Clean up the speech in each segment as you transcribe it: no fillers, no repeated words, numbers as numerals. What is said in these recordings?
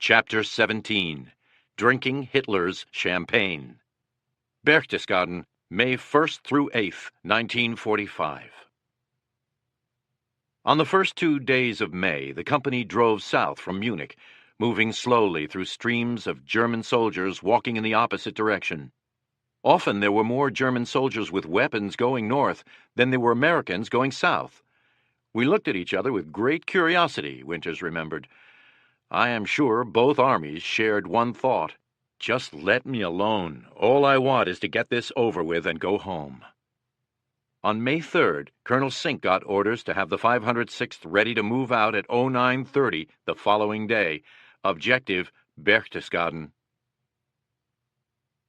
Chapter 17. Drinking Hitler's Champagne. Berchtesgaden, May 1st through 8th, 1945. On the first 2 days of May, the company drove south from Munich, moving slowly through streams of German soldiers walking in the opposite direction. Often there were more German soldiers with weapons going north than there were Americans going south. We looked at each other with great curiosity, Winters remembered. I am sure both armies shared one thought. Just let me alone. All I want is to get this over with and go home. On May 3rd, Colonel Sink got orders to have the 506th ready to move out at 0930 the following day. Objective, Berchtesgaden.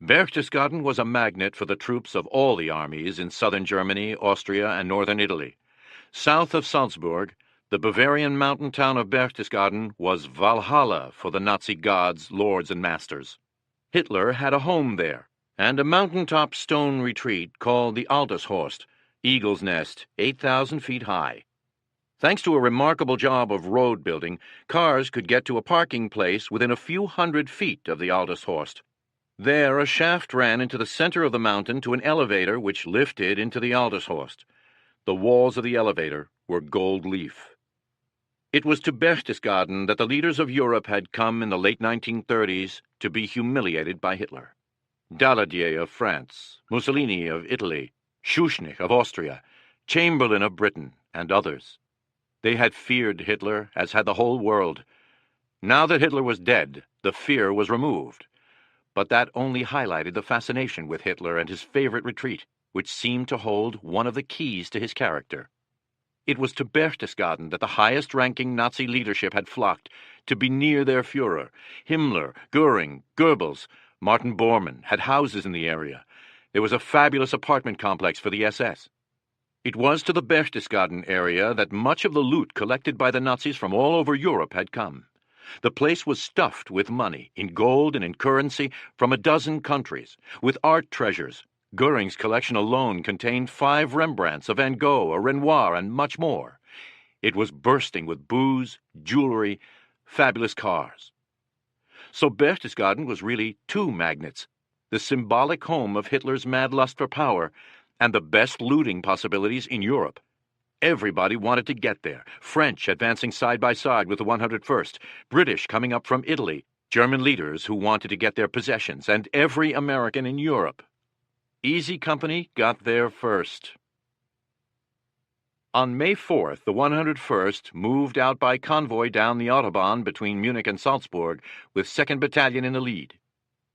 Berchtesgaden was a magnet for the troops of all the armies in southern Germany, Austria, and northern Italy. South of Salzburg, the Bavarian mountain town of Berchtesgaden was Valhalla for the Nazi gods, lords, and masters. Hitler had a home there, and a mountaintop stone retreat called the Altershorst, Eagle's Nest, 8,000 feet high. Thanks to a remarkable job of road building, cars could get to a parking place within a few hundred feet of the Altershorst. There, a shaft ran into the center of the mountain to an elevator which lifted into the Altershorst. The walls of the elevator were gold leaf. It was to Berchtesgaden that the leaders of Europe had come in the late 1930s to be humiliated by Hitler. Daladier of France, Mussolini of Italy, Schuschnigg of Austria, Chamberlain of Britain, and others. They had feared Hitler, as had the whole world. Now that Hitler was dead, the fear was removed. But that only highlighted the fascination with Hitler and his favorite retreat, which seemed to hold one of the keys to his character. It was to Berchtesgaden that the highest-ranking Nazi leadership had flocked, to be near their Führer. Himmler, Göring, Goebbels, Martin Bormann had houses in the area. There was a fabulous apartment complex for the SS. It was to the Berchtesgaden area that much of the loot collected by the Nazis from all over Europe had come. The place was stuffed with money, in gold and in currency, from a dozen countries, with art treasures. Göring's collection alone contained 5 Rembrandts, a Van Gogh, a Renoir, and much more. It was bursting with booze, jewelry, fabulous cars. So Berchtesgaden was really 2 magnets, the symbolic home of Hitler's mad lust for power, and the best looting possibilities in Europe. Everybody wanted to get there, French advancing side by side with the 101st, British coming up from Italy, German leaders who wanted to get their possessions, and every American in Europe. Easy Company got there first. On May 4th, the 101st moved out by convoy down the Autobahn between Munich and Salzburg, with 2nd Battalion in the lead.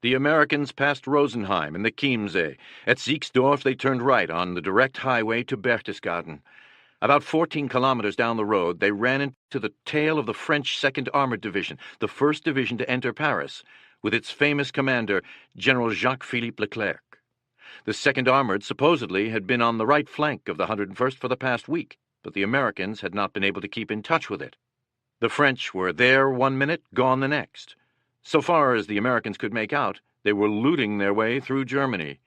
The Americans passed Rosenheim and the Chiemsee. At Siegsdorf, they turned right on the direct highway to Berchtesgaden. About 14 kilometers down the road, they ran into the tail of the French 2nd Armored Division, the first division to enter Paris, with its famous commander, General Jacques-Philippe Leclerc. The 2nd Armored supposedly had been on the right flank of the 101st for the past week, but the Americans had not been able to keep in touch with it. The French were there 1 minute, gone the next. So far as the Americans could make out, they were looting their way through Germany.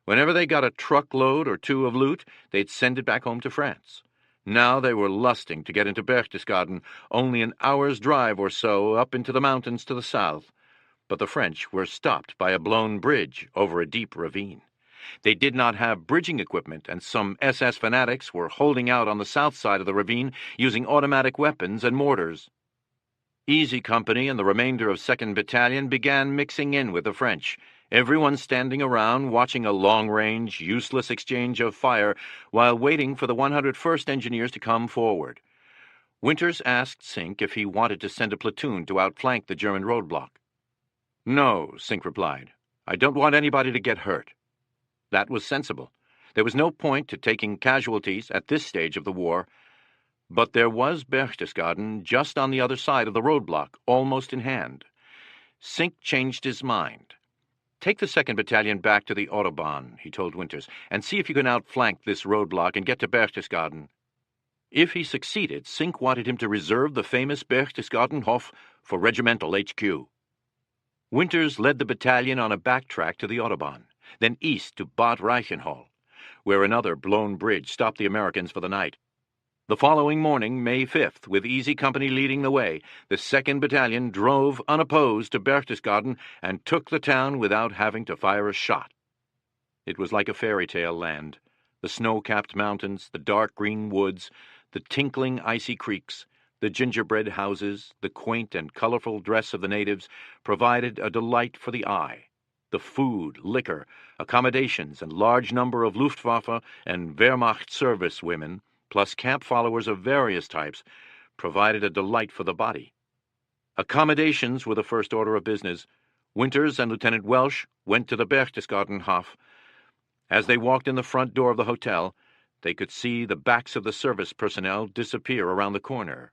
Whenever they got a truckload or 2 of loot, they'd send it back home to France. Now they were lusting to get into Berchtesgaden, only an hour's drive or so up into the mountains to the south. But the French were stopped by a blown bridge over a deep ravine. They did not have bridging equipment, and some SS fanatics were holding out on the south side of the ravine using automatic weapons and mortars. Easy Company and the remainder of 2nd Battalion began mixing in with the French, everyone standing around watching a long-range, useless exchange of fire while waiting for the 101st Engineers to come forward. Winters asked Sink if he wanted to send a platoon to outflank the German roadblock. "No," Sink replied. "I don't want anybody to get hurt." That was sensible. There was no point to taking casualties at this stage of the war. But there was Berchtesgaden just on the other side of the roadblock, almost in hand. Sink changed his mind. "Take the 2nd Battalion back to the Autobahn," he told Winters, "and see if you can outflank this roadblock and get to Berchtesgaden." If he succeeded, Sink wanted him to reserve the famous Berchtesgaden Hof for regimental HQ. Winters led the battalion on a backtrack to the Autobahn, then east to Bad Reichenhall, where another blown bridge stopped the Americans for the night. The following morning, May 5th, with Easy Company leading the way, the 2nd Battalion drove unopposed to Berchtesgaden and took the town without having to fire a shot. It was like a fairy tale land. The snow-capped mountains, the dark green woods, the tinkling icy creeks, the gingerbread houses, the quaint and colorful dress of the natives provided a delight for the eye. The food, liquor, accommodations, and large number of Luftwaffe and Wehrmacht service women, plus camp followers of various types, provided a delight for the body. Accommodations were the first order of business. Winters and Lieutenant Welsh went to the Berchtesgaden Hof. As they walked in the front door of the hotel, they could see the backs of the service personnel disappear around the corner.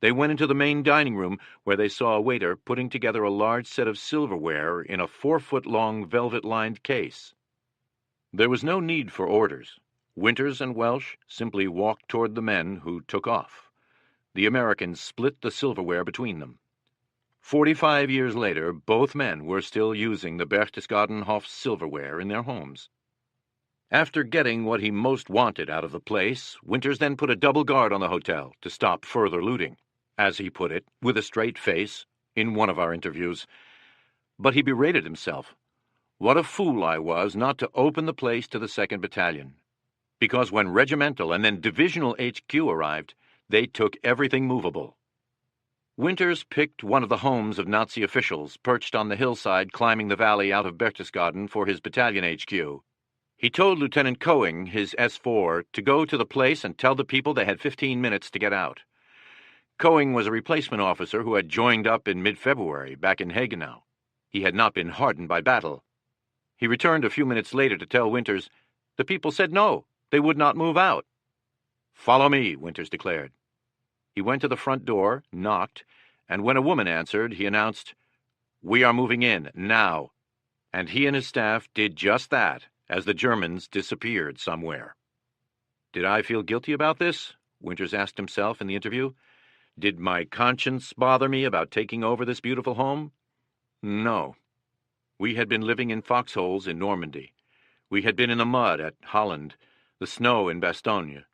They went into the main dining room, where they saw a waiter putting together a large set of silverware in a 4-foot-long velvet-lined case. There was no need for orders. Winters and Welsh simply walked toward the men, who took off. The Americans split the silverware between them. 45 years later, both men were still using the Berchtesgaden Hof's silverware in their homes. After getting what he most wanted out of the place, Winters then put a double guard on the hotel to stop further looting, as he put it, with a straight face, in one of our interviews. But he berated himself. What a fool I was not to open the place to the 2nd Battalion. Because when regimental and then divisional HQ arrived, they took everything movable. Winters picked one of the homes of Nazi officials perched on the hillside climbing the valley out of Berchtesgaden for his battalion HQ. He told Lieutenant Coing, his S4, to go to the place and tell the people they had 15 minutes to get out. Coing was a replacement officer who had joined up in mid-February back in Hideout. He had not been hardened by battle. He returned a few minutes later to tell Winters, the people said no, they would not move out. "Follow me," Winters declared. He went to the front door, knocked, and when a woman answered, he announced, "We are moving in, now." And he and his staff did just that, as the Germans disappeared somewhere. Did I feel guilty about this? Winters asked himself in the interview. Did my conscience bother me about taking over this beautiful home? No. We had been living in foxholes in Normandy. We had been in the mud at Holland, the snow in Bastogne.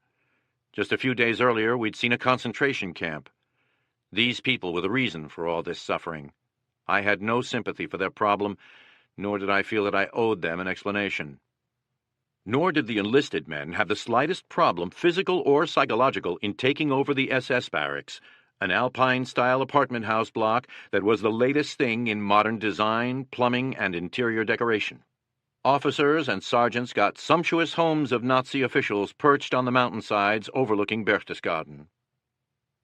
Just a few days earlier, we'd seen a concentration camp. These people were the reason for all this suffering. I had no sympathy for their problem, nor did I feel that I owed them an explanation. Nor did the enlisted men have the slightest problem, physical or psychological, in taking over the SS barracks, an Alpine-style apartment house block that was the latest thing in modern design, plumbing, and interior decoration. Officers and sergeants got sumptuous homes of Nazi officials perched on the mountainsides overlooking Berchtesgaden.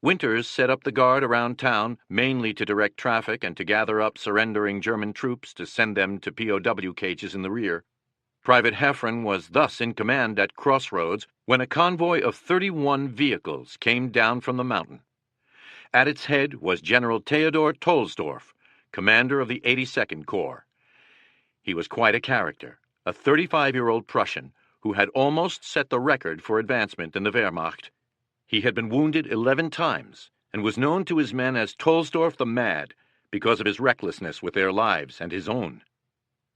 Winters set up the guard around town, mainly to direct traffic and to gather up surrendering German troops to send them to POW cages in the rear. Private Heffron was thus in command at Crossroads when a convoy of 31 vehicles came down from the mountain. At its head was General Theodor Tollsdorf, commander of the 82nd Corps. He was quite a character, a 35-year-old Prussian who had almost set the record for advancement in the Wehrmacht. He had been wounded 11 times and was known to his men as Tollsdorf the Mad because of his recklessness with their lives and his own.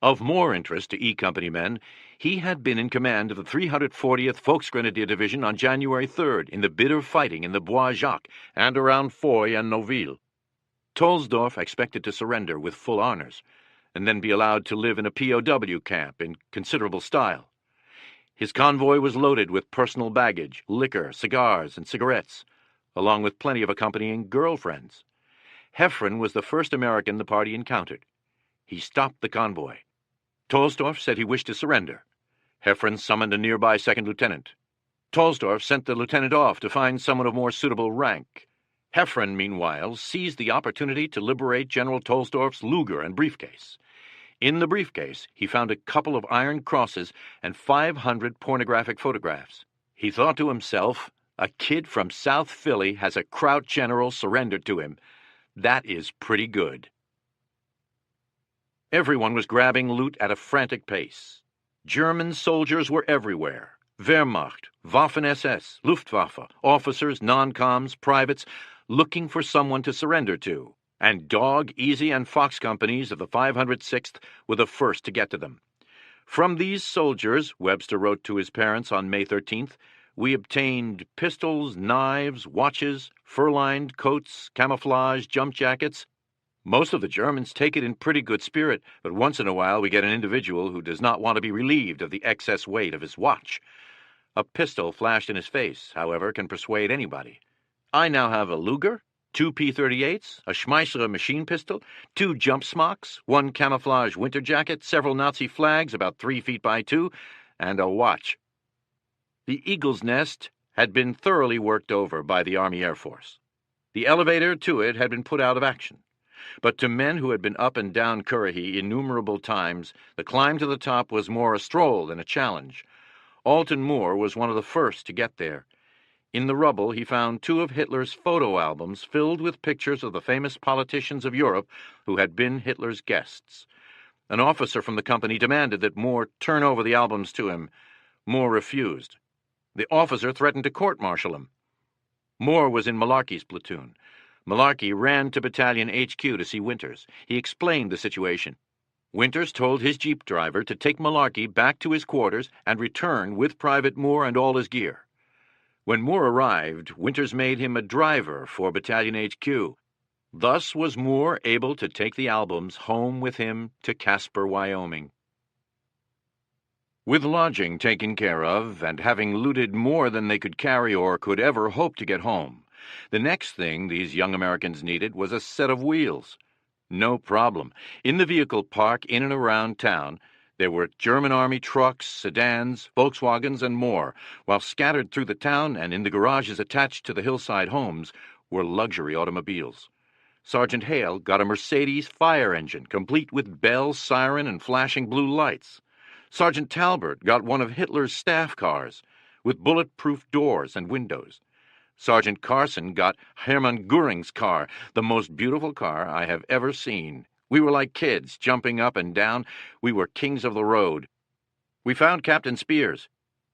Of more interest to E Company men, he had been in command of the 340th Volksgrenadier Division on January 3rd in the bitter fighting in the Bois Jacques and around Foy and Noville. Tollsdorf expected to surrender with full honors and then be allowed to live in a POW camp in considerable style. His convoy was loaded with personal baggage, liquor, cigars, and cigarettes, along with plenty of accompanying girlfriends. Heffron was the first American the party encountered. He stopped the convoy. Tollsdorf said he wished to surrender. Heffron summoned a nearby second lieutenant. Tollsdorf sent the lieutenant off to find someone of more suitable rank. Heffron, meanwhile, seized the opportunity to liberate General Tollsdorf's Luger and briefcase. In the briefcase, he found a couple of iron crosses and 500 pornographic photographs. He thought to himself, a kid from South Philly has a Kraut general surrendered to him. That is pretty good. Everyone was grabbing loot at a frantic pace. German soldiers were everywhere. Wehrmacht, Waffen-SS, Luftwaffe, officers, non-coms, privates, looking for someone to surrender to. And Dog, Easy, and Fox companies of the 506th were the first to get to them. From these soldiers, Webster wrote to his parents on May 13th, We obtained pistols, knives, watches, fur-lined coats, camouflage, jump jackets. Most of the Germans take it in pretty good spirit, but once in a while we get an individual who does not want to be relieved of the excess weight of his watch. A pistol flashed in his face, however, can persuade anybody. I now have a Luger, 2 P-38s, a Schmeisser machine pistol, 2 jump smocks, 1 camouflage winter jacket, several Nazi flags about 3 feet by 2, and a watch. The Eagle's Nest had been thoroughly worked over by the Army Air Force. The elevator to it had been put out of action. But to men who had been up and down Currahee innumerable times, the climb to the top was more a stroll than a challenge. Alton Moore was one of the first to get there. In the rubble he found 2 of Hitler's photo albums filled with pictures of the famous politicians of Europe who had been Hitler's guests. An officer from the company demanded that Moore turn over the albums to him. Moore refused. The officer threatened to court-martial him. Moore was in Malarkey's platoon. Malarkey ran to Battalion HQ to see Winters. He explained the situation. Winters told his jeep driver to take Malarkey back to his quarters and return with Private Moore and all his gear. When Moore arrived, Winters made him a driver for Battalion HQ. Thus was Moore able to take the albums home with him to Casper, Wyoming. With lodging taken care of, and having looted more than they could carry or could ever hope to get home, the next thing these young Americans needed was a set of wheels. No problem. In the vehicle park in and around town, there were German Army trucks, sedans, Volkswagens, and more, while scattered through the town and in the garages attached to the hillside homes were luxury automobiles. Sergeant Hale got a Mercedes fire engine, complete with bell, siren, and flashing blue lights. Sergeant Talbert got one of Hitler's staff cars, with bulletproof doors and windows. Sergeant Carson got Hermann Göring's car, the most beautiful car I have ever seen. We were like kids, jumping up and down. We were kings of the road. We found Captain Spears.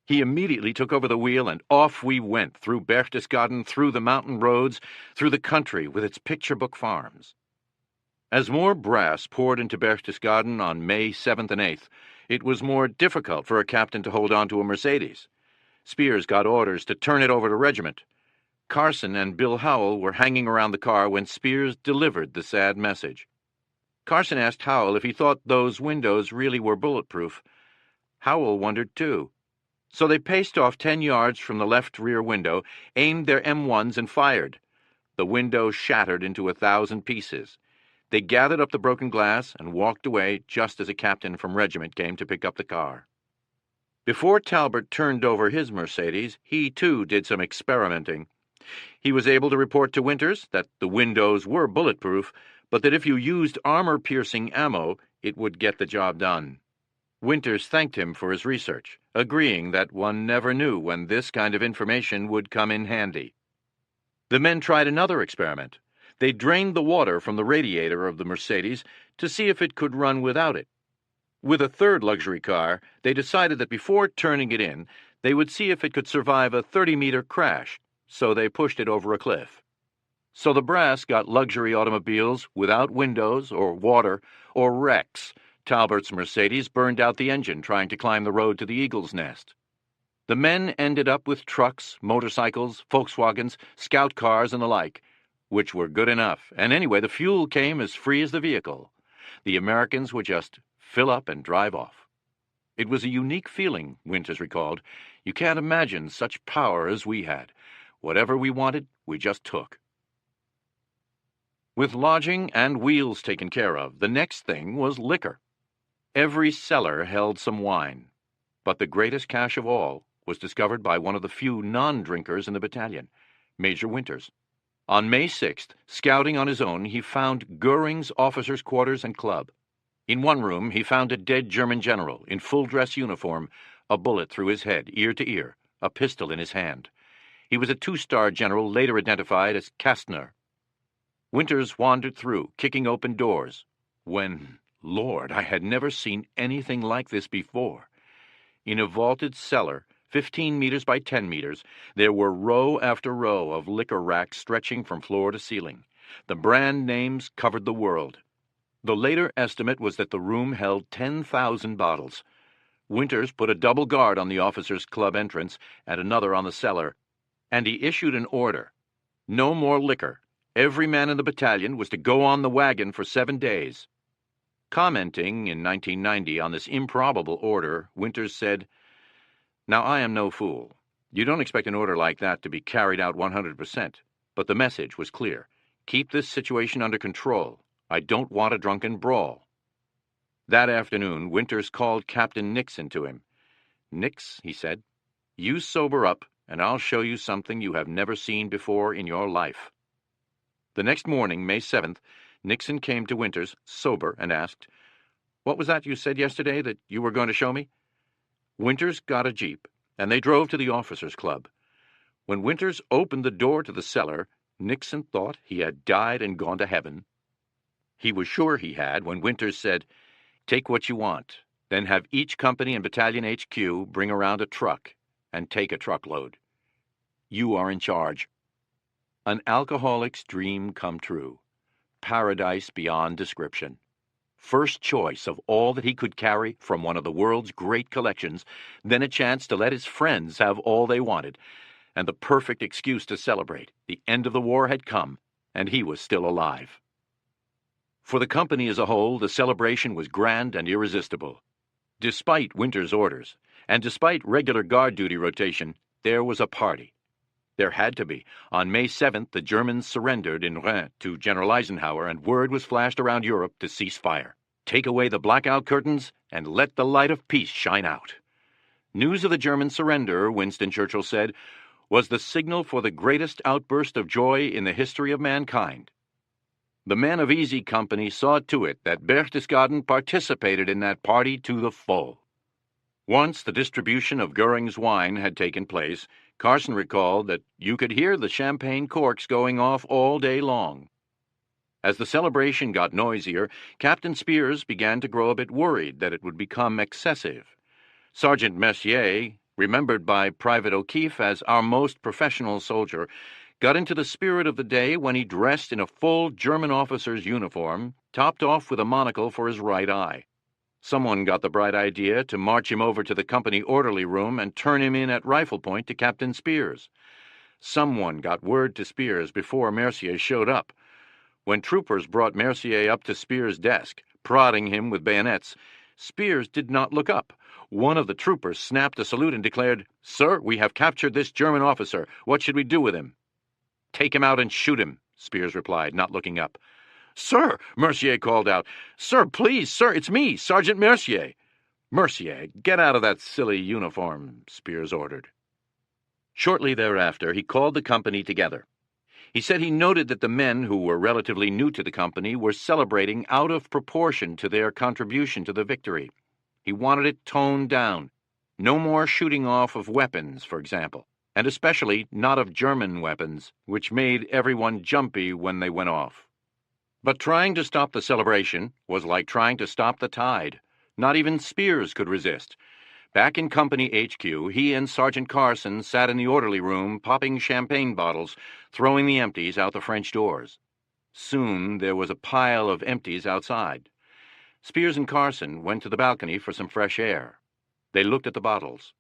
He immediately took over the wheel, and off we went, through Berchtesgaden, through the mountain roads, through the country with its picture-book farms. As more brass poured into Berchtesgaden on May 7th and 8th, it was more difficult for a captain to hold on to a Mercedes. Spears got orders to turn it over to regiment. Carson and Bill Howell were hanging around the car when Spears delivered the sad message. Carson asked Howell if he thought those windows really were bulletproof. Howell wondered too. So they paced off 10 yards from the left rear window, aimed their M1s, and fired. The window shattered into 1,000 pieces. They gathered up the broken glass and walked away just as a captain from regiment came to pick up the car. Before Talbert turned over his Mercedes, he too did some experimenting. He was able to report to Winters that the windows were bulletproof, but that if you used armor-piercing ammo, it would get the job done. Winters thanked him for his research, agreeing that one never knew when this kind of information would come in handy. The men tried another experiment. They drained the water from the radiator of the Mercedes to see if it could run without it. With a third luxury car, they decided that before turning it in, they would see if it could survive a 30-meter crash, so they pushed it over a cliff. So the brass got luxury automobiles without windows or water or wrecks. Talbert's Mercedes burned out the engine trying to climb the road to the Eagle's Nest. The men ended up with trucks, motorcycles, Volkswagens, scout cars, and the like, which were good enough, and anyway the fuel came as free as the vehicle. The Americans would just fill up and drive off. It was a unique feeling, Winters recalled. You can't imagine such power as we had. Whatever we wanted, we just took. With lodging and wheels taken care of, the next thing was liquor. Every cellar held some wine, but the greatest cache of all was discovered by one of the few non-drinkers in the battalion, Major Winters. On May 6th, scouting on his own, he found Göring's officers' quarters and club. In one room, he found a dead German general in full-dress uniform, a bullet through his head, ear to ear, a pistol in his hand. He was a 2-star general later identified as Kastner. Winters wandered through, kicking open doors, when, Lord, I had never seen anything like this before. In a vaulted cellar, 15 meters by 10 meters, there were row after row of liquor racks stretching from floor to ceiling. The brand names covered the world. The later estimate was that the room held 10,000 bottles. Winters put a double guard on the officers' club entrance and another on the cellar, and he issued an order. No more liquor. Every man in the battalion was to go on the wagon for 7 days. Commenting in 1990 on this improbable order, Winters said, "Now I am no fool. You don't expect an order like that to be carried out 100%, but the message was clear. Keep this situation under control. I don't want a drunken brawl." That afternoon, Winters called Captain Nixon to him. "Nix," he said, "you sober up, and I'll show you something you have never seen before in your life." The next morning, May 7th, Nixon came to Winters, sober, and asked, "What was that you said yesterday that you were going to show me?" Winters got a jeep, and they drove to the officers' club. When Winters opened the door to the cellar, Nixon thought he had died and gone to heaven. He was sure he had when Winters said, "Take what you want, then have each company and battalion HQ bring around a truck and take a truckload. You are in charge." An alcoholic's dream come true. Paradise beyond description. First choice of all that he could carry from one of the world's great collections, then a chance to let his friends have all they wanted, and the perfect excuse to celebrate. The end of the war had come, and he was still alive. For the company as a whole, the celebration was grand and irresistible. Despite Winters' orders, and despite regular guard duty rotation, there was a party. There had to be. On May 7th, the Germans surrendered in Rheims to General Eisenhower, and word was flashed around Europe to cease fire. Take away the blackout curtains, and let the light of peace shine out. News of the German surrender, Winston Churchill said, was the signal for the greatest outburst of joy in the history of mankind. The men of Easy Company saw to it that Berchtesgaden participated in that party to the full. Once the distribution of Goering's wine had taken place, Carson recalled that you could hear the champagne corks going off all day long. As the celebration got noisier, Captain Spears began to grow a bit worried that it would become excessive. Sergeant Mercier, remembered by Private O'Keefe as our most professional soldier, got into the spirit of the day when he dressed in a full German officer's uniform, topped off with a monocle for his right eye. Someone got the bright idea to march him over to the company orderly room and turn him in at rifle point to Captain Spears. Someone got word to Spears before Mercier showed up. When troopers brought Mercier up to Spears' desk, prodding him with bayonets, Spears did not look up. One of the troopers snapped a salute and declared, "Sir, we have captured this German officer. What should we do with him?" "Take him out and shoot him," Spears replied, not looking up. "Sir," Mercier called out. "Sir, please, sir, it's me, Sergeant Mercier." "Mercier, get out of that silly uniform," Spears ordered. Shortly thereafter, he called the company together. He said he noted that the men who were relatively new to the company were celebrating out of proportion to their contribution to the victory. He wanted it toned down. No more shooting off of weapons, for example, and especially not of German weapons, which made everyone jumpy when they went off. But trying to stop the celebration was like trying to stop the tide. Not even Spears could resist. Back in Company HQ, he and Sergeant Carson sat in the orderly room popping champagne bottles, throwing the empties out the French doors. Soon there was a pile of empties outside. Spears and Carson went to the balcony for some fresh air. They looked at the bottles.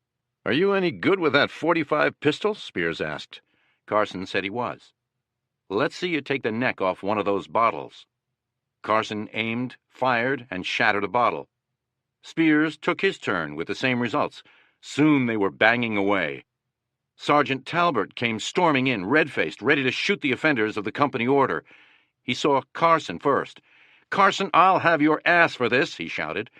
"Are you any good with that .45 pistol?" Spears asked. Carson said he was. "Let's see you take the neck off one of those bottles." Carson aimed, fired, and shattered a bottle. Spears took his turn with the same results. Soon they were banging away. Sergeant Talbot came storming in, red-faced, ready to shoot the offenders of the company order. He saw Carson first. "Carson, I'll have your ass for this," he shouted.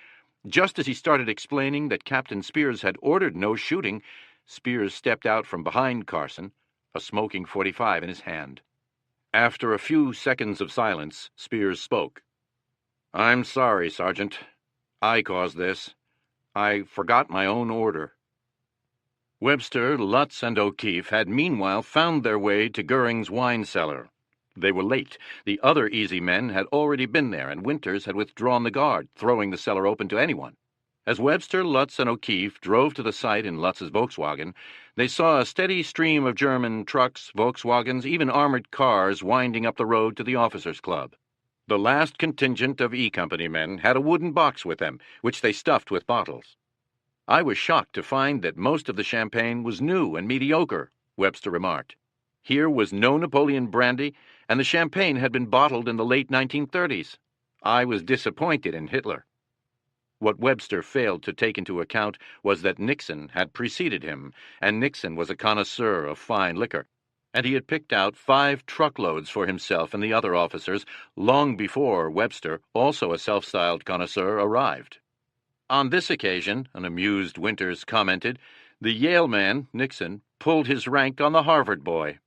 Just as he started explaining that Captain Spears had ordered no shooting, Spears stepped out from behind Carson, a smoking .45 in his hand. After a few seconds of silence, Spears spoke. "I'm sorry, Sergeant. I caused this. I forgot my own order." Webster, Lutz, and O'Keefe had meanwhile found their way to Goering's wine cellar. They were late. The other Easy men had already been there, and Winters had withdrawn the guard, throwing the cellar open to anyone. As Webster, Lutz, and O'Keefe drove to the site in Lutz's Volkswagen, they saw a steady stream of German trucks, Volkswagens, even armored cars winding up the road to the officers' club. The last contingent of E Company men had a wooden box with them, which they stuffed with bottles. I was shocked to find that most of the champagne was new and mediocre, Webster remarked. Here was no Napoleon brandy, and the champagne had been bottled in the late 1930s. I was disappointed in Hitler. What Webster failed to take into account was that Nixon had preceded him, and Nixon was a connoisseur of fine liquor, and he had picked out 5 truckloads for himself and the other officers long before Webster, also a self-styled connoisseur, arrived. On this occasion, an amused Winters commented, the Yale man, Nixon, pulled his rank on the Harvard boy.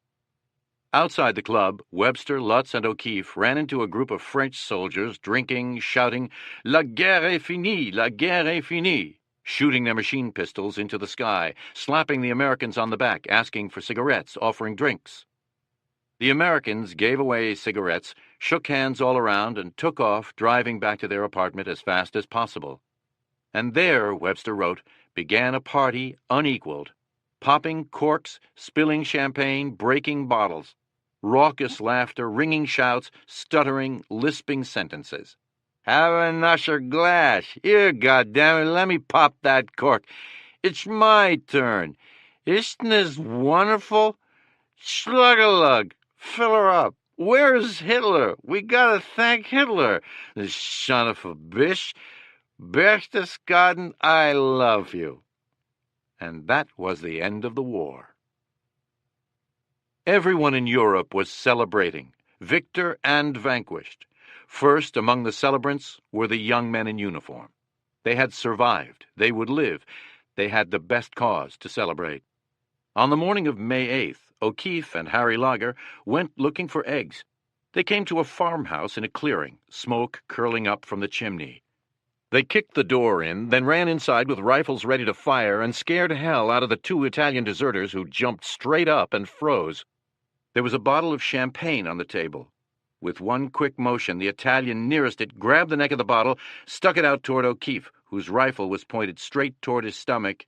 Outside the club, Webster, Lutz, and O'Keefe ran into a group of French soldiers drinking, shouting, La guerre est finie! La guerre est finie! Shooting their machine pistols into the sky, slapping the Americans on the back, asking for cigarettes, offering drinks. The Americans gave away cigarettes, shook hands all around, and took off, driving back to their apartment as fast as possible. And there, Webster wrote, began a party unequaled, popping corks, spilling champagne, breaking bottles. Raucous laughter, ringing shouts, stuttering, lisping sentences. Have another glass. Here, goddammit, let me pop that cork. It's my turn. Isn't this wonderful? Slug-a-lug, fill her up. Where's Hitler? We gotta thank Hitler. The son of a bitch. Berchtesgaden, I love you. And that was the end of the war. Everyone in Europe was celebrating, victor and vanquished. First among the celebrants were the young men in uniform. They had survived. They would live. They had the best cause to celebrate. On the morning of May 8th, O'Keefe and Harry Lager went looking for eggs. They came to a farmhouse in a clearing, smoke curling up from the chimney. They kicked the door in, then ran inside with rifles ready to fire and scared hell out of the 2 Italian deserters who jumped straight up and froze. There was a bottle of champagne on the table. With one quick motion, the Italian nearest it grabbed the neck of the bottle, stuck it out toward O'Keefe, whose rifle was pointed straight toward his stomach,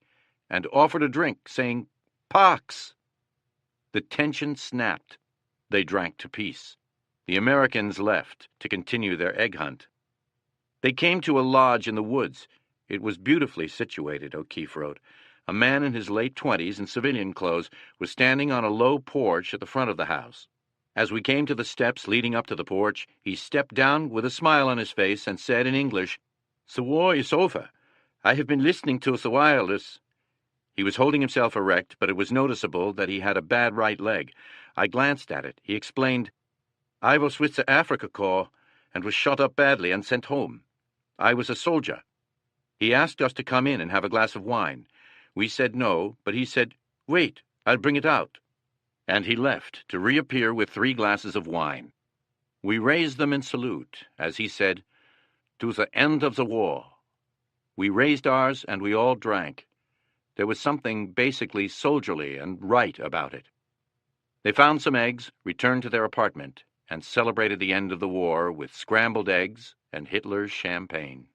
and offered a drink, saying, Pax! The tension snapped. They drank to peace. The Americans left to continue their egg hunt. They came to a lodge in the woods. It was beautifully situated, O'Keefe wrote. A man in his late 20s in civilian clothes was standing on a low porch at the front of the house. As we came to the steps leading up to the porch, he stepped down with a smile on his face and said in English, The war is over. I have been listening to the wireless. He was holding himself erect, but it was noticeable that he had a bad right leg. I glanced at it. He explained, I was with the Africa Corps and was shot up badly and sent home. I was a soldier. He asked us to come in and have a glass of wine. We said no, but he said, Wait, I'll bring it out. And he left to reappear with 3 glasses of wine. We raised them in salute, as he said, To the end of the war. We raised ours and we all drank. There was something basically soldierly and right about it. They found some eggs, returned to their apartment, and celebrated the end of the war with scrambled eggs and Hitler's champagne.